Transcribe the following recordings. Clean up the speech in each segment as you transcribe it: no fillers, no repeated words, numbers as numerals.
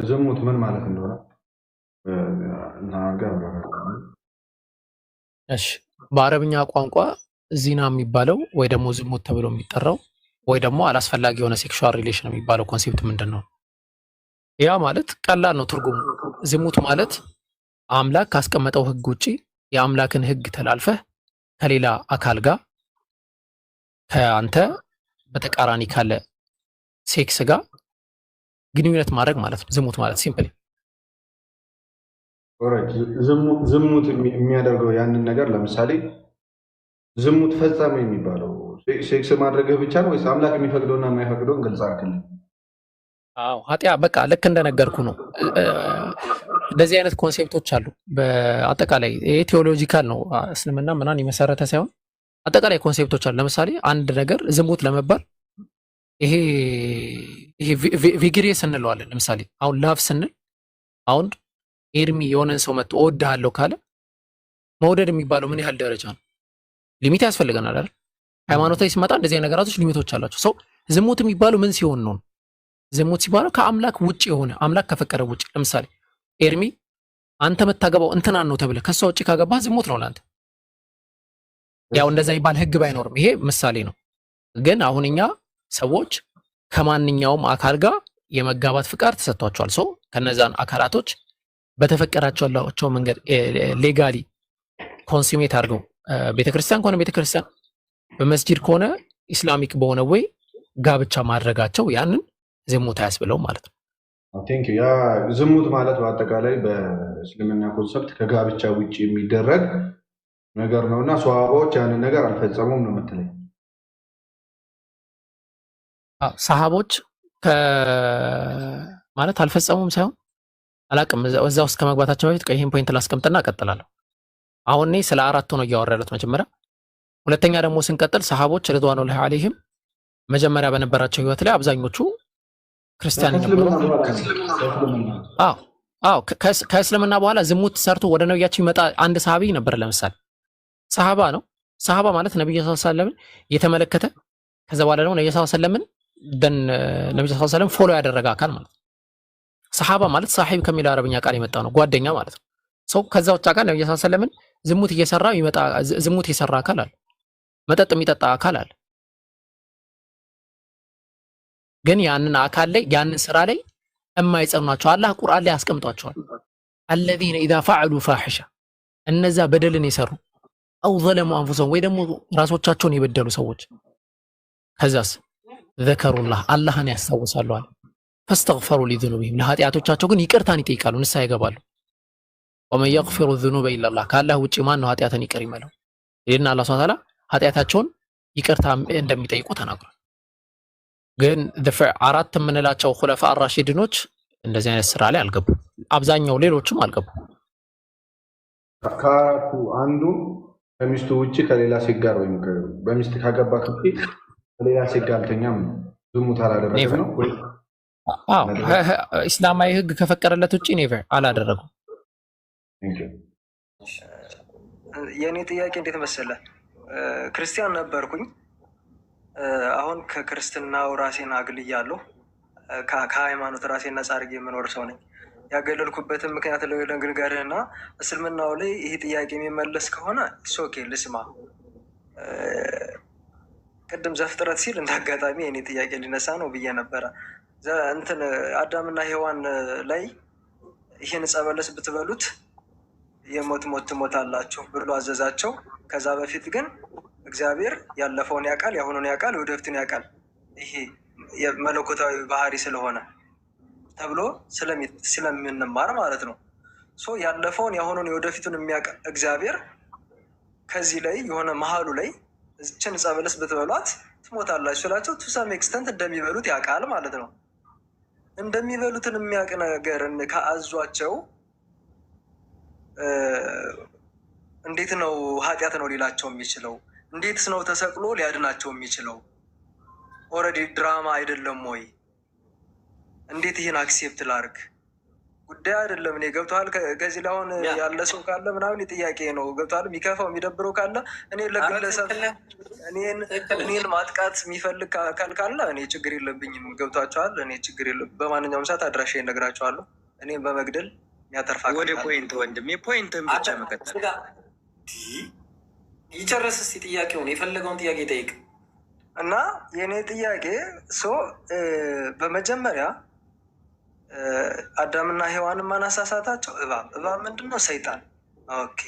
ዝሙት ምን ማለት እንደሆነ እናገር። እሺ በአረብኛ ቋንቋ ዚና የሚባለው ወይ ደግሞ ዝሙት ተብሎ የሚጠራው ወይ ደግሞ አላስፈላጊ የሆነ ሴክሹዋል ሪሌሽን የሚባለው ኮንሴፕት ምንድን ነው? ያ ማለት ቀላል ነው ትርጉሙ። ዝሙት ማለት አምላክ ካስቀመጠው ህግ ውጪ የአምላክን ህግ ተላልፈህ ከሌላ አካል ጋር ከአንተ በተቃራኒ ካለ ሴክስ ጋር ግንኙነት ማድረግ ማለት ነው ዝሙት ማለት ሲምፕሊ። ዝሙት የሚያደርገው ያንን ነገር ለምሳሌ ዝሙት ፈጸመ የሚባለው ሴክስ ማድረግህ ብቻ ነው ወይስ አምላክ የሚፈቅደውና የማይፈቅደውን ግልጽ አድርግልኝ። አዎ ኃጢያ በቃ ልክ እንደነገርኩ ነው። እንደዚህ አይነት ኮንሴፕቶች አሉ። በአጠቃላይ ይሄ ቴዎሎጂካል ነው፣ እስልምና ምናምን የመሰረተ ሳይሆን አጠቃላይ ኮንሴፕቶች አሉ። ለምሳሌ አንድ ነገር ዝሙት ለመባል ይሄ ቪግሬስ እንለዋለን። ለምሳሌ አሁን ላቭ ስንል አሁን ኤርሚ የሆነን ሰው መጥቶ እወድሃለሁ ካለ መውደድ የሚባለው ምን ያህል ደረጃ ነው? ሊሚት ያስፈልገናል አይደል? ሃይማኖታዊ ሲመጣ እንደዚህ አይነት ነገራቶች ሊሚቶች አላቸው። ሰው ዝሙት የሚባለው ምን ሲሆን ነው? ዝሙት ሲባለው ከአምላክ ውጭ የሆነ አምላክ ከፈቀደ ውጭ። ለምሳሌ ኤርሚ አንተ መታገባው እንትናን ነው ተብለ ከሷ ውጭ ካገባህ ዝሙት ነው ለአንተ። ያው እንደዛ ይባል ህግ ባይኖርም ይሄ ምሳሌ ነው። ግን አሁን እኛ ሰዎች ከማንኛውም አካል ጋር የመጋባት ፍቃድ ተሰጥቷቸዋል። ሰው ከነዛን አካላቶች በተፈቀዳቸው መንገድ ሌጋሊ ኮንሱሜት አድርገው ቤተክርስቲያን ከሆነ ቤተክርስቲያን፣ በመስጂድ ከሆነ ኢስላሚክ በሆነ ወይ ጋብቻ ማድረጋቸው ያንን ዝሙት አያስብለው ማለት ነው። ያ ዝሙት ማለት በአጠቃላይ በእስልምና ኮንሰፕት ከጋብቻ ውጭ የሚደረግ ነገር ነው እና ሰሃባዎች ያንን ነገር አልፈጸሙም ነው የምትለኝ? ሰሃቦች ማለት አልፈጸሙም ሳይሆን አላቅም። እዛ ውስጥ ከመግባታቸው በፊት ይህን ፖይንት ላስቀምጥና እቀጥላለሁ። አሁን እኔ ስለ አራቱ ነው እያወራሁት መጀመሪያ። ሁለተኛ ደግሞ ስንቀጥል ሰሃቦች ሪድዋኑላሂ ዐለይሂም መጀመሪያ በነበራቸው ህይወት ላይ አብዛኞቹ ክርስቲያን ነበሩ። ከእስልምና በኋላ ዝሙት ሰርቶ ወደ ነብያችን ይመጣ አንድ ሰሃቢ ነበር። ለምሳሌ ሰሃባ ነው። ሰሃባ ማለት ነብዩ ሰለላሁ ዐለይሂ ወሰለም የተመለከተ ከዛ በኋላ ደግሞ ነብዩ ሰለላሁ ዐለይሂ ወሰለም ነብዩ ሰለላሁ ዐለይሂ ወሰለም ፎሎ ያደረገ አካል ማለት ነው። ሰሃባ ማለት ሳሂብ ከሚለው አረብኛ ቃል የመጣ ነው፣ ጓደኛ ማለት ነው። ሰው ከዛ ውጭ አካል ነብዩ ሰለላሁ ዐለይሂ ወሰለም ዝሙት እየሰራ ይመጣ ዝሙት የሰራ አካል አለ፣ መጠጥ የሚጠጣ አካል አለ። ግን ያንን አካል ላይ ያንን ስራ ላይ የማይጸኗቸው አላህ ቁርአን ላይ አስቀምጧቸዋል። الذين اذا فعلوا فاحشه እነዛ በደልን የሰሩ አው ظلموا انفسهم ወይ ደግሞ ራሶቻቸውን የበደሉ ሰዎች ከዛስ ذكروا አላህን ያስታውሳሉ አለ فاستغفروا لذنوبهم ለኃጢአቶቻቸው ግን ይቅርታን ይጠይቃሉ፣ ንስሐ ይገባሉ። ومن يغفر الذنوب الا الله ካላህ ውጪ ማን ነው ኃጢአትን ይቅር ይመለው? ይሄን አላህ Subhanahu Wa Ta'ala ኃጢአታቸውን ይቅርታ እንደሚጠይቁ ተናግሯል። ግን አራት የምንላቸው ኹለፋ አራሺድኖች እንደዚህ አይነት ስራ ላይ አልገቡም። አብዛኛው ሌሎችም አልገቡም። ከአራቱ አንዱ ከሚስቱ ውጪ ከሌላ ሴት ጋር ወይም በሚስት ካገባ ከሌላ ሴት ጋር አልተኛም ነው ዝሙት አላደረገም ነው ወይ? አዎ እስላማዊ ህግ ከፈቀደለት ውጪ ኔቨር አላደረጉም። የኔ ጥያቄ እንዴት መሰለ፣ ክርስቲያን ነበርኩኝ። አሁን ከክርስትናው ራሴን አግልያለሁ። ከሃይማኖት ራሴን ነጻ አድርጌ የምኖር ሰው ነኝ። ያገለልኩበትን ምክንያት ልንገርህና እስልምናው ላይ ይሄ ጥያቄ የሚመለስ ከሆነ ሶኬ ልስማ። ቅድም ዘፍጥረት ሲል እንደ አጋጣሚ የኔ ጥያቄ ሊነሳ ነው ብዬ ነበረ። እንትን አዳምና ሔዋን ላይ ይህን ዕፀ በለስ ብትበሉት የሞት ሞት ትሞታላችሁ ብሎ አዘዛቸው። ከዛ በፊት ግን እግዚአብሔር ያለፈውን ያውቃል፣ ያሁኑን ያውቃል፣ ወደፊቱን ያውቃል። ይሄ የመለኮታዊ ባህሪ ስለሆነ ተብሎ ስለምንማር ማለት ነው። ያለፈውን ያሁኑን የወደፊቱን የሚያውቅ እግዚአብሔር ከዚህ ላይ የሆነ መሀሉ ላይ እችን ዕፀ በለስ ብትበሏት ትሞታላችሁ ስላቸው ቱ ሰም ኤክስተንት እንደሚበሉት ያውቃል ማለት ነው። እንደሚበሉትን የሚያውቅ ነገርን ከአዟቸው እንዴት ነው ኃጢአት ነው ሊላቸው የሚችለው? እንዴትስ ነው ተሰቅሎ ሊያድናቸው የሚችለው? ኦልሬዲ ድራማ አይደለም ወይ? እንዴት ይህን አክሴፕት ላርግ? ጉዳይ አይደለም። እኔ ገብቶሃል። ከዚህ ላይ አሁን ያለ ሰው ካለ ምናምን ጥያቄ ነው። ገብቶሃል። የሚከፋው የሚደብረው ካለ እኔ ለግለሰብ እኔን ማጥቃት የሚፈልግ አካል ካለ እኔ ችግር የለብኝም። ገብቷቸዋል። እኔ ችግር የለብኝ። በማንኛውም ሰዓት አድራሻ እነግራቸዋለሁ። እኔም በመግደል የሚያተርፋ ወደ ፖይንት ወንድም የፖይንትን ብቻ መቀጠል ይጨርስ። እስኪ ጥያቄውን የፈለገውን ጥያቄ ጠይቅ እና የእኔ ጥያቄ በመጀመሪያ አዳምና ሔዋንን ማናሳሳታቸው እባብ ምንድን ነው? ሰይጣን። ኦኬ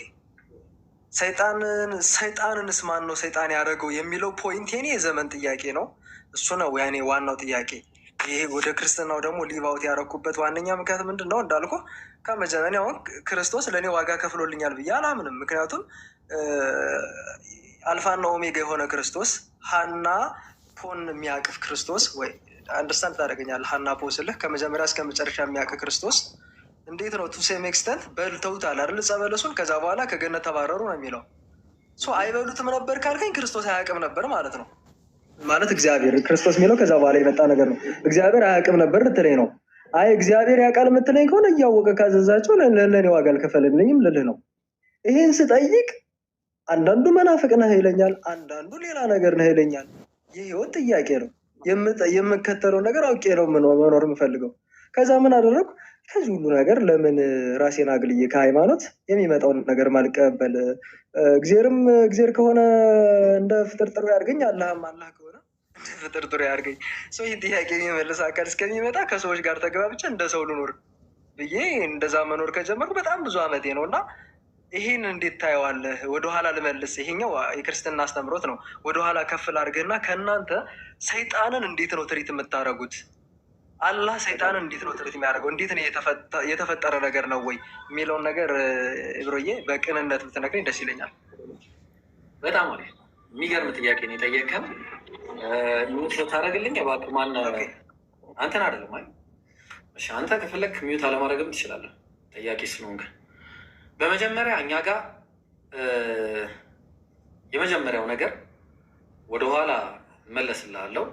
ሰይጣንንስ ማን ነው ሰይጣን ያደረገው የሚለው ፖይንት የኔ የዘመን ጥያቄ ነው። እሱ ነው ያኔ ዋናው ጥያቄ። ይሄ ወደ ክርስትናው ደግሞ ሊቫውት ያደረኩበት ዋነኛ ምክንያት ምንድን ነው እንዳልኩ ከመጀመሪያውን ክርስቶስ ለእኔ ዋጋ ከፍሎልኛል ብዬ አላምንም። ምክንያቱም አልፋና ኦሜጋ የሆነ ክርስቶስ ሀና ፖን የሚያቅፍ ክርስቶስ ወይ አንደርስታንድ ታደርገኛለህ? ሀና ፖ ስልህ ከመጀመሪያ እስከ መጨረሻ የሚያውቅ ክርስቶስ እንዴት ነው ቱ ሴም ኤክስተንት በልተውታል አይደል? ዕፀ በለሱን ከዛ በኋላ ከገነት ተባረሩ ነው የሚለው። አይበሉትም ነበር ካልከኝ ክርስቶስ አያውቅም ነበር ማለት ነው። ማለት እግዚአብሔር ክርስቶስ የሚለው ከዛ በኋላ የመጣ ነገር ነው። እግዚአብሔር አያውቅም ነበር ልትለኝ ነው? አይ እግዚአብሔር ያውቃል የምትለኝ ከሆነ እያወቀ ካዘዛቸው ለእኔ ዋጋ አልከፈልልኝም ልልህ ነው። ይሄን ስጠይቅ አንዳንዱ መናፍቅ ነህ ይለኛል፣ አንዳንዱ ሌላ ነገር ነህ ይለኛል። የህይወት ጥያቄ ነው። የምከተለው ነገር አውቄ ነው መኖር የምፈልገው። ከዛ ምን አደረግኩ? ከዚህ ሁሉ ነገር ለምን ራሴን አግልዬ ከሃይማኖት የሚመጣውን ነገር ማልቀበል? እግዚአብሔር ከሆነ እንደ ፍጥርጥሩ ያድርገኝ፣ አላህም አላህ ከሆነ እንደ ፍጥርጥሩ ያድርገኝ። ሰው ይህ ጥያቄ የሚመልስ አካል እስከሚመጣ ከሰዎች ጋር ተግባብቼ እንደ ሰው ልኖር ብዬ እንደዛ መኖር ከጀመርኩ በጣም ብዙ አመቴ ነው እና ይህን እንዴት ታየዋለህ? ወደኋላ ልመልስ። ይሄኛው የክርስትና አስተምሮት ነው። ወደኋላ ከፍ ላድርግና ከእናንተ ሰይጣንን እንዴት ነው ትሪት የምታደርጉት? አላህ ሰይጣንን እንዴት ነው ትሪት የሚያደርገው? እንዴት ነው የተፈጠረ ነገር ነው ወይ የሚለውን ነገር ብሮዬ በቅንነት ብትነግረኝ ደስ ይለኛል። በጣም አሪፍ የሚገርም ጥያቄ ነው የጠየቀን። ሚዩት ታደርግልኝ እባክህ። ማን አንተን አይደለም? አይ እሺ፣ አንተ ከፈለክ ሚዩት አለማድረግም ትችላለህ፣ ጠያቂ ስለሆንክ። በመጀመሪያ እኛ ጋር የመጀመሪያው ነገር ወደኋላ እመለስልሃለሁ።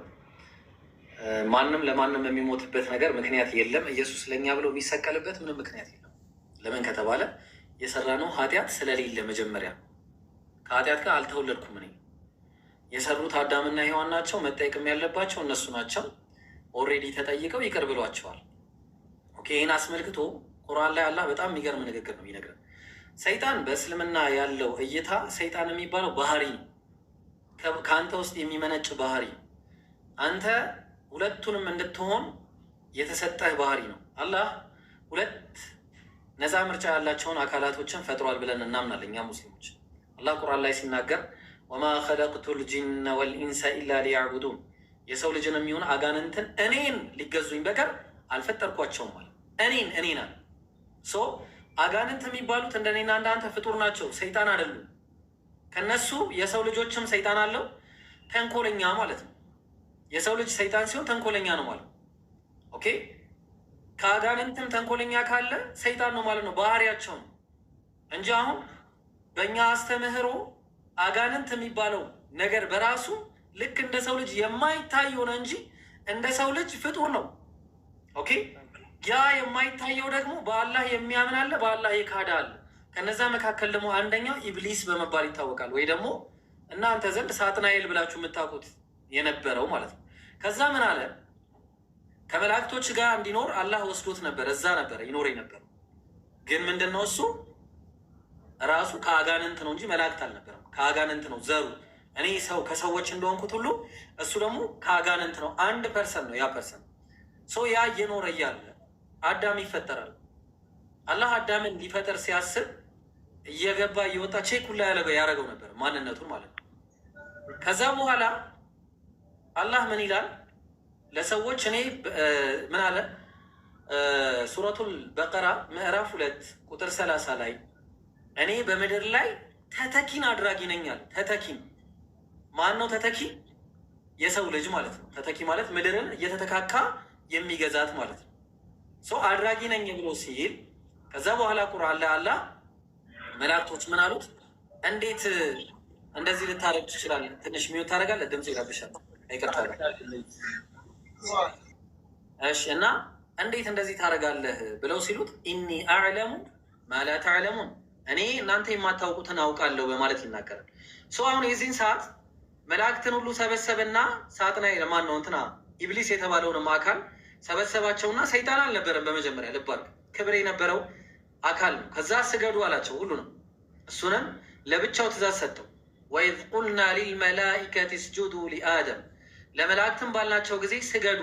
ማንም ለማንም የሚሞትበት ነገር ምክንያት የለም። ኢየሱስ ለእኛ ብሎ የሚሰቀልበት ምንም ምክንያት የለም። ለምን ከተባለ የሰራነው ኃጢአት ስለሌለ፣ መጀመሪያ ከኃጢአት ጋር አልተወለድኩም እኔ። የሰሩት አዳምና ሔዋን ናቸው። መጠየቅም ያለባቸው እነሱ ናቸው። ኦልሬዲ ተጠይቀው ይቅር ብሏቸዋል። ኦኬ፣ ይህን አስመልክቶ ቁርአን ላይ አላህ በጣም የሚገርም ንግግር ነው የሚነግረን። ሰይጣን በእስልምና ያለው እይታ ሰይጣን የሚባለው ባህሪ ነው፣ ከአንተ ውስጥ የሚመነጭ ባህሪ ነው። አንተ ሁለቱንም እንድትሆን የተሰጠህ ባህሪ ነው። አላህ ሁለት ነፃ ምርጫ ያላቸውን አካላቶችን ፈጥሯል ብለን እናምናለን እኛ ሙስሊሞች። አላህ ቁርአን ላይ ሲናገር ወማ ኸለቅቱ ልጂነ ወልኢንሰ ኢላ ሊያዕቡዱን፣ የሰው ልጅን የሚሆን አጋንንትን እኔን ሊገዙኝ በቀር አልፈጠርኳቸውም ማለት እኔን አለ። አጋንንት የሚባሉት እንደኔና እንዳንተ ፍጡር ናቸው፣ ሰይጣን አይደሉም። ከነሱ የሰው ልጆችም ሰይጣን አለው፣ ተንኮለኛ ማለት ነው። የሰው ልጅ ሰይጣን ሲሆን ተንኮለኛ ነው ማለት ነው። ኦኬ፣ ከአጋንንትም ተንኮለኛ ካለ ሰይጣን ነው ማለት ነው፣ ባህሪያቸው ነው እንጂ አሁን በእኛ አስተምህሮ አጋንንት የሚባለው ነገር በራሱ ልክ እንደ ሰው ልጅ የማይታይ ሆነ እንጂ እንደ ሰው ልጅ ፍጡር ነው። ኦኬ፣ ያ የማይታየው ደግሞ በአላህ የሚያምን አለ፣ በአላህ የካደ አለ። ከነዛ መካከል ደግሞ አንደኛው ኢብሊስ በመባል ይታወቃል፣ ወይ ደግሞ እናንተ ዘንድ ሳጥናኤል ብላችሁ የምታውቁት የነበረው ማለት ነው። ከዛ ምን አለ? ከመላእክቶች ጋር እንዲኖር አላህ ወስዶት ነበር፣ እዛ ነበር ይኖር ነበር። ግን ምንድን ነው እሱ ራሱ ከአጋንንት ነው እንጂ መላእክት አልነበረም። ከአጋንንት ነው ዘሩ። እኔ ሰው ከሰዎች እንደሆንኩት ሁሉ እሱ ደግሞ ከአጋንንት ነው። አንድ ፐርሰን ነው ያ ፐርሰን። ሰው ያ እየኖረ እያለ አዳም ይፈጠራል። አላህ አዳምን ሊፈጠር ሲያስብ እየገባ እየወጣ ቼክ ሁላ ያደረገው ነበር ማንነቱን ማለት ነው። ከዛ በኋላ አላህ ምን ይላል ለሰዎች? እኔ ምን አለ? ሱረቱል በቀራ ምዕራፍ 2 ቁጥር 30 ላይ እኔ በምድር ላይ ተተኪን አድራጊ ነኛል። ተተኪን ማን ነው? ተተኪ የሰው ልጅ ማለት ነው። ተተኪ ማለት ምድርን እየተተካካ የሚገዛት ማለት ነው። ሰው አድራጊ ነኝ ብሎ ሲል ከዛ በኋላ ቁርአን ላይ አላህ መላእክቶች ምን አሉት? እንዴት እንደዚህ ልታረግ ትችላለህ? ትንሽ ሚዩት ታደርጋለህ፣ ድምጽ ይረብሻል። ይቅርታ። እሺ። እና እንዴት እንደዚህ ታደርጋለህ ብለው ሲሉት ኢኒ አዕለሙ ማላ ተዕለሙን፣ እኔ እናንተ የማታውቁትን አውቃለሁ በማለት ይናገራል። አሁን የዚህን ሰዓት መላእክትን ሁሉ ሰበሰበና ሳጥናኤል ለማን ነው እንትና ኢብሊስ የተባለውንም አካል ሰበሰባቸውና ሰይጣን አልነበረም በመጀመሪያ ልባል ክብር የነበረው አካል ነው። ከዛ ስገዱ አላቸው ሁሉ ነው። እሱንም ለብቻው ትእዛዝ ሰጠው። ወኢዝ ቁልና ሊልመላኢከት እስጁዱ ሊአደም፣ ለመላእክትም ባልናቸው ጊዜ ስገዱ።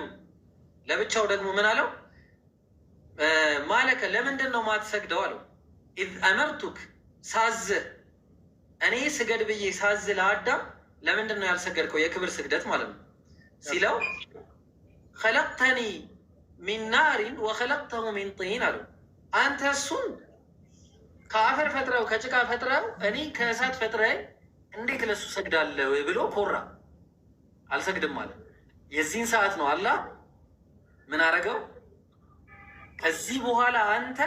ለብቻው ደግሞ ምን አለው? ማለከ ለምንድን ነው ማትሰግደው አለው። ኢዝ አመርቱክ፣ ሳዝህ እኔ ስገድ ብዬ ሳዝህ ለአዳም ለምንድን ነው ያልሰገድከው? የክብር ስግደት ማለት ነው ሲለው ኸለቅተኒ ሚን ናሪን ወኸለቅተሁ ሚን ጢን አለው። አንተ እሱን ከአፈር ፈጥረው ከጭቃ ፈጥረው እኔ ከእሳት ፈጥረህ እንዴት ለሱ ሰግዳለሁ ብሎ ኮራ። አልሰግድም ማለት የዚህን ሰዓት ነው አላህ ምን አረገው? ከዚህ በኋላ አንተ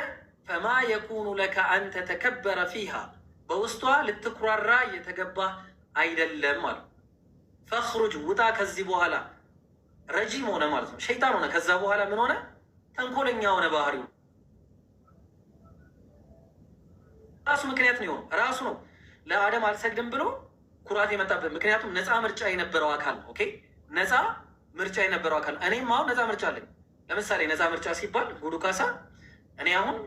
ፈማ የኩኑ ለከ አንተ ተከበረ ፊሃ፣ በውስጧ ልትኩራራ እየተገባ አይደለም አሉ። ፈኽሩጅ ውጣ፣ ከዚህ በኋላ ረጂም ሆነ ማለት ነው። ሸይጣን ሆነ። ከዛ በኋላ ምን ሆነ? ተንኮለኛ ሆነ። ባህሪው ራሱ ምክንያት ነው የሆነው። ራሱ ነው ለአደም አልሰግድም ብሎ ኩራት የመጣበት። ምክንያቱም ነፃ ምርጫ የነበረው አካል ነው። ኦኬ፣ ነፃ ምርጫ የነበረው አካል። እኔም አሁን ነፃ ምርጫ አለኝ። ለምሳሌ ነፃ ምርጫ ሲባል ጉዱ ካሳ፣ እኔ አሁን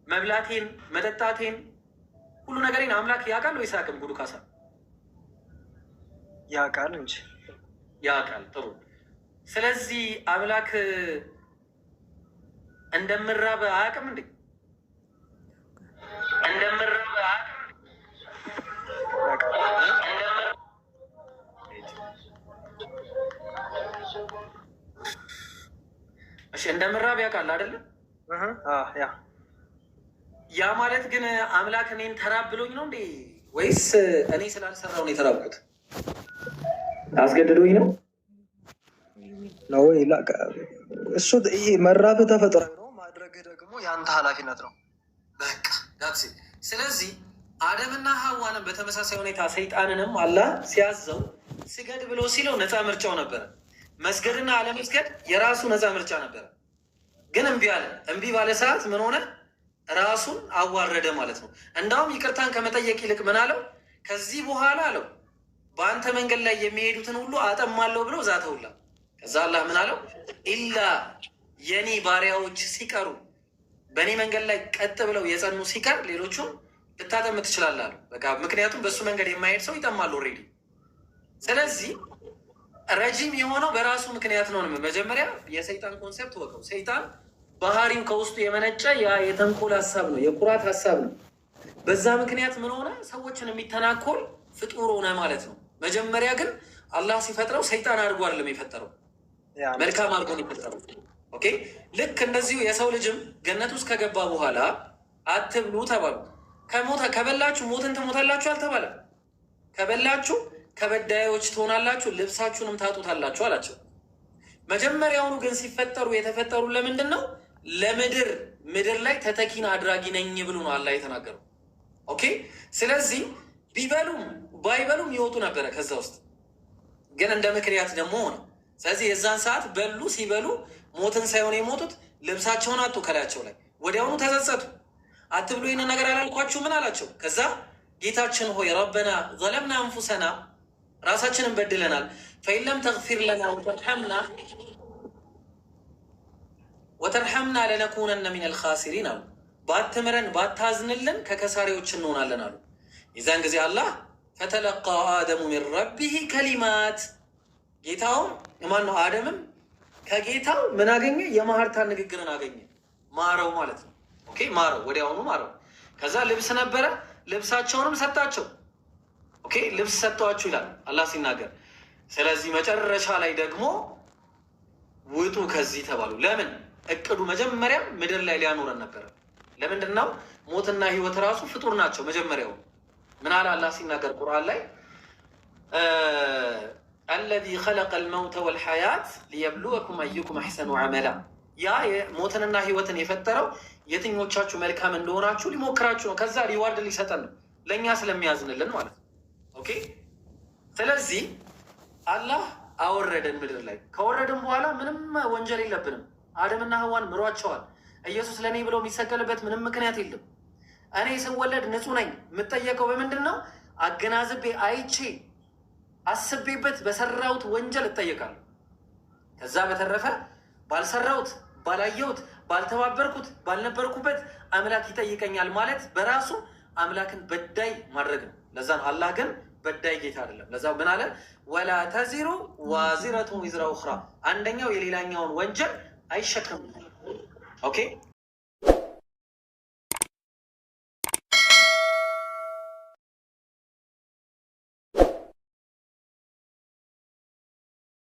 መብላቴን፣ መጠጣቴን፣ ሁሉ ነገሬን አምላክ ያውቃል ወይስ አያውቅም? ጉዱ ካሳ ያውቃል እንጂ ያውቃል። ጥሩ። ስለዚህ አምላክ እንደምራብ አያውቅም እንዴ? እንደምራብ አያውቅም? እሺ፣ እንደምራብ ያውቃል አይደለም? ያ ማለት ግን አምላክ እኔን ተራብ ብሎኝ ነው እንዴ? ወይስ እኔ ስላልሰራው ነው የተራብኩት? አስገድዶኝ ነው ነው? እሱ ይሄ መራብ ተፈጥሯዊ ነው፣ ማድረግ ደግሞ የአንተ ኃላፊነት ነው። በቃ ዳክሲ። ስለዚህ አደምና ሐዋንም በተመሳሳይ ሁኔታ ሰይጣንንም አላህ ሲያዘው ስገድ ብሎ ሲለው ነፃ ምርጫው ነበረ። መስገድና አለመስገድ የራሱ ነፃ ምርጫ ነበረ። ግን እምቢ አለ። እምቢ ባለ ሰዓት ምን ሆነ? ራሱን አዋረደ ማለት ነው። እንዳውም ይቅርታን ከመጠየቅ ይልቅ ምን አለው? ከዚህ በኋላ አለው በአንተ መንገድ ላይ የሚሄዱትን ሁሉ አጠማለሁ ብሎ ዛተውላ። ከዛ አላህ ምን አለው? ኢላ የኔ ባሪያዎች ሲቀሩ፣ በእኔ መንገድ ላይ ቀጥ ብለው የጸኑ ሲቀር ሌሎቹም ልታጠም ትችላለህ አሉ። በቃ ምክንያቱም በእሱ መንገድ የማይሄድ ሰው ይጠማል ኦልሬዲ። ስለዚህ ረጂም የሆነው በራሱ ምክንያት ነው። መጀመሪያ የሰይጣን ኮንሴፕት ወቀው። ሰይጣን ባህሪው ከውስጡ የመነጨ ያ የተንኮል ሀሳብ ነው፣ የኩራት ሀሳብ ነው። በዛ ምክንያት ምን ሆነ? ሰዎችን የሚተናኮል ፍጡር ሆነ ማለት ነው። መጀመሪያ ግን አላህ ሲፈጥረው ሰይጣን አድርጎ አይደለም የፈጠረው፣ መልካም አድርጎ ነው የፈጠረው። ኦኬ። ልክ እንደዚሁ የሰው ልጅም ገነት ውስጥ ከገባ በኋላ አትብሉ ተባሉ። ከበላችሁ ሞትን ትሞታላችሁ አልተባለም። ከበላችሁ ከበዳዮች ትሆናላችሁ፣ ልብሳችሁንም ታጡታላችሁ አላቸው። መጀመሪያውኑ ግን ሲፈጠሩ የተፈጠሩ ለምንድን ነው? ምድር ላይ ተተኪን አድራጊ ነኝ ብሎ ነው አላህ የተናገረው። ኦኬ። ስለዚህ ቢበሉም ባይበሉም ይወጡ ነበረ ከዛ ውስጥ፣ ግን እንደ ምክንያት ደግሞ ሆነ። ስለዚህ የዛን ሰዓት በሉ። ሲበሉ ሞትን ሳይሆን የሞቱት ልብሳቸውን አጡ ከላያቸው ላይ። ወዲያውኑ ተጸጸቱ። አትብሉ ይህንን ነገር አላልኳችሁ ምን አላቸው? ከዛ ጌታችን ሆይ ረበና ዘለምና አንፉሰና፣ ራሳችንን በድለናል፣ ፈኢለም ተግፊር ለና ወተርሐምና ለነኩነነ ሚነል ኻሲሪን አሉ። ባትምረን ባታዝንልን ከከሳሪዎች እንሆናለን አሉ። የዛን ጊዜ አላህ ፈተለቃ አደሙ ሚን ረቢህ ከሊማት፣ ጌታውም ማን ነው? አደምም ከጌታው ምን አገኘ? የማህርታ ንግግርን አገኘ። ማረው ማለት ነው። ኦኬ፣ ማረው፣ ወዲያውኑ ማረው። ከዛ ልብስ ነበረ፣ ልብሳቸውንም ሰጣቸው። ኦኬ፣ ልብስ ሰጠዋችሁ ይላል አላህ ሲናገር። ስለዚህ መጨረሻ ላይ ደግሞ ውጡ ከዚህ ተባሉ። ለምን? እቅዱ መጀመሪያ ምድር ላይ ሊያኖረን ነበረ። ለምንድን ነው? ሞትና ህይወት ራሱ ፍጡር ናቸው። መጀመሪያው ምን አለ አላህ ሲናገር ቁርአን ላይ አለዚ ኸለቀ አልመውተ ወልሐያት ሊየብሉወኩም አዩኩም አሕሰኑ ዐመላ፣ ያ ሞትንና ህይወትን የፈጠረው የትኞቻችሁ መልካም እንደሆናችሁ ሊሞክራችሁ ነው። ከዛ ሪዋርድ ሊሰጠን ነው፣ ለእኛ ስለሚያዝንልን ማለት ነው። ኦኬ። ስለዚህ አላህ አወረደን ምድር ላይ። ከወረድን በኋላ ምንም ወንጀል የለብንም። አደምና ሐዋን ምሯቸዋል። ኢየሱስ ለእኔ ብሎ የሚሰቀልበት ምንም ምክንያት የለም። እኔ ስወለድ ንጹሕ ነኝ። የምጠየቀው በምንድን ነው? አገናዝቤ አይቼ አስቤበት በሰራሁት ወንጀል እጠየቃለሁ። ከዛ በተረፈ ባልሰራሁት፣ ባላየሁት፣ ባልተባበርኩት፣ ባልነበርኩበት አምላክ ይጠይቀኛል ማለት በራሱ አምላክን በዳይ ማድረግ ነው። ለዛ አላህ ግን በዳይ ጌታ አይደለም። ለዛ ምን አለ? ወላ ተዚሩ ዋዚረቱን ዊዝራ ኡኽራ፣ አንደኛው የሌላኛውን ወንጀል አይሸከምም። ኦኬ